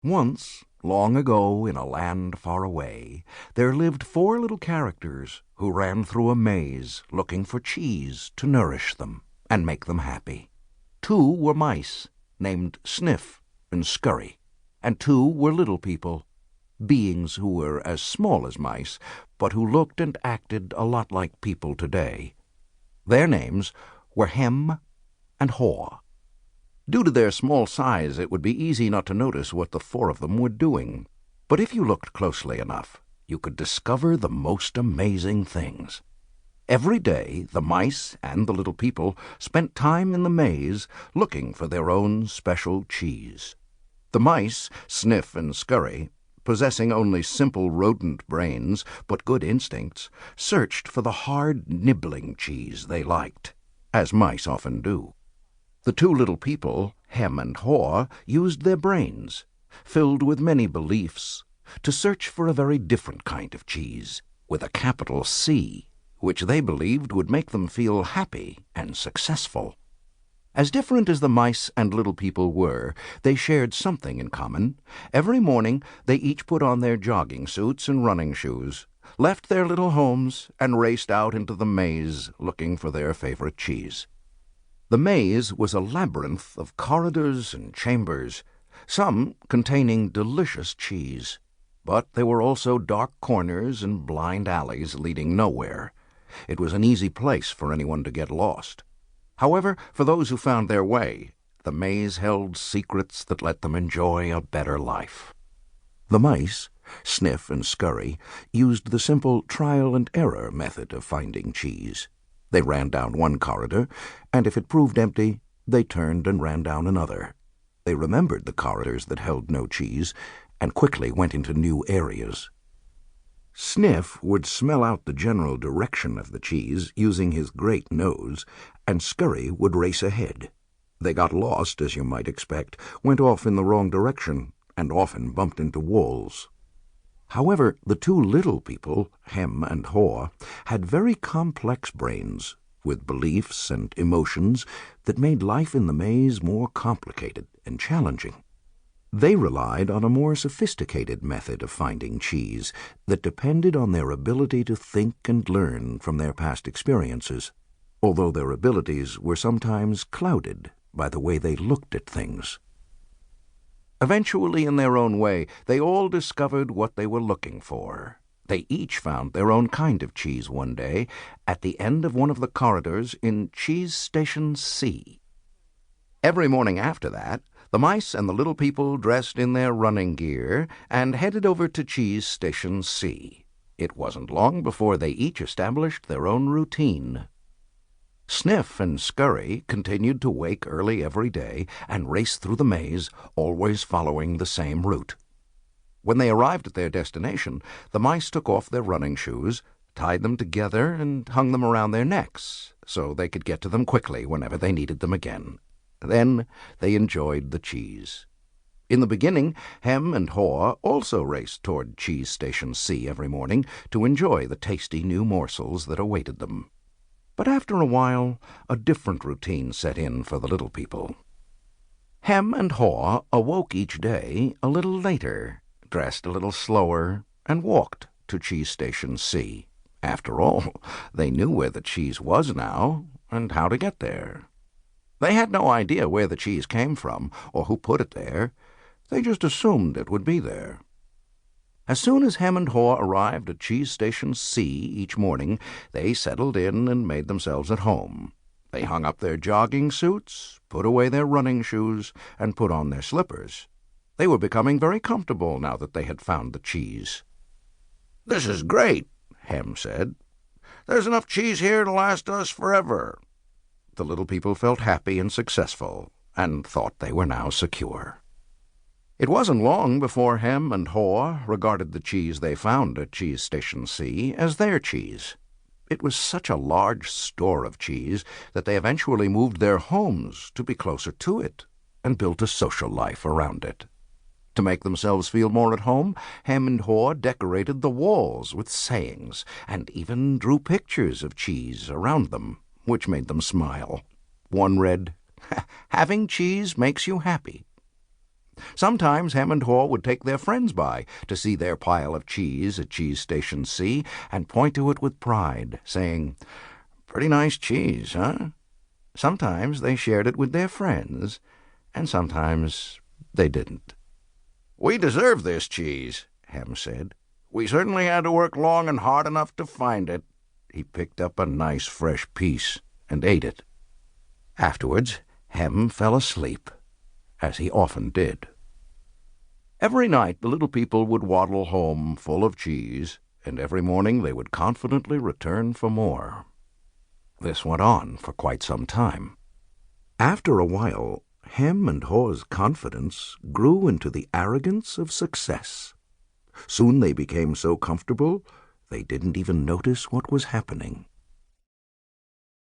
Once, long ago in a land far away, there lived 4 little characters who ran through a maze looking for cheese to nourish them and make them happy. 2 were mice, named Sniff and Scurry, and 2 were little people, beings who were as small as mice, but who looked and acted a lot like people today. Their names were Hem and Haw. Due to their small size, it would be easy not to notice what the 4 of them were doing. But if you looked closely enough, you could discover the most amazing things. Every day, the mice and the little people spent time in the maze looking for their own special cheese. The mice, Sniff and Scurry, possessing only simple rodent brains but good instincts, searched for the hard, nibbling cheese they liked, as mice often do. The 2 little people, Hem and Haw, used their brains, filled with many beliefs, to search for a very different kind of cheese, with a capital C, which they believed would make them feel happy and successful. As different as the mice and little people were, they shared something in common. Every morning they each put on their jogging suits and running shoes, left their little homes, and raced out into the maze looking for their favorite cheese. The maze was a labyrinth of corridors and chambers, some containing delicious cheese, but there were also dark corners and blind alleys leading nowhere. It was an easy place for anyone to get lost. However, for those who found their way, the maze held secrets that let them enjoy a better life. The mice, Sniff and Scurry, used the simple trial-and-error method of finding cheese. They ran down one corridor, and if it proved empty, they turned and ran down another. They remembered the corridors that held no cheese, and quickly went into new areas. Sniff would smell out the general direction of the cheese using his great nose, and Scurry would race ahead. They got lost, as you might expect, went off in the wrong direction, and often bumped into walls. However, the 2 little people, Hem and Haw, had very complex brains, with beliefs and emotions that made life in the maze more complicated and challenging. They relied on a more sophisticated method of finding cheese that depended on their ability to think and learn from their past experiences, although their abilities were sometimes clouded by the way they looked at things. Eventually, in their own way, they all discovered what they were looking for. They each found their own kind of cheese one day at the end of one of the corridors in Cheese Station C. Every morning after that, the mice and the little people dressed in their running gear and headed over to Cheese Station C. It wasn't long before they each established their own routine. Sniff and Scurry continued to wake early every day and race through the maze, always following the same route. When they arrived at their destination, the mice took off their running shoes, tied them together, and hung them around their necks so they could get to them quickly whenever they needed them again. Then they enjoyed the cheese. In the beginning, Hem and Haw also raced toward Cheese Station C every morning to enjoy the tasty new morsels that awaited them. But after a while, a different routine set in for the little people. Hem and Haw awoke each day a little later, dressed a little slower, and walked to Cheese Station C. After all, they knew where the cheese was now, and how to get there. They had no idea where the cheese came from, or who put it there. They just assumed it would be there. As soon as Hem and Haw arrived at Cheese Station C each morning, they settled in and made themselves at home. They hung up their jogging suits, put away their running shoes, and put on their slippers. They were becoming very comfortable now that they had found the cheese. "This is great," Hem said. "There's enough cheese here to last us forever." The little people felt happy and successful, and thought they were now secure. It wasn't long before Hem and Haw regarded the cheese they found at Cheese Station C as their cheese. It was such a large store of cheese that they eventually moved their homes to be closer to it and built a social life around it. To make themselves feel more at home, Hem and Haw decorated the walls with sayings and even drew pictures of cheese around them, which made them smile. One read, "Having cheese makes you happy." Sometimes Hem and Haw would take their friends by to see their pile of cheese at Cheese Station C and point to it with pride, saying, "Pretty nice cheese, huh?" Sometimes they shared it with their friends, and sometimes they didn't. "We deserve this cheese," Hem said. "We certainly had to work long and hard enough to find it." He picked up a nice fresh piece and ate it. Afterwards, Hem fell asleep, as he often did. Every night the little people would waddle home full of cheese, and every morning they would confidently return for more. This went on for quite some time. After a while, Hem and Haw's confidence grew into the arrogance of success. Soon they became so comfortable they didn't even notice what was happening.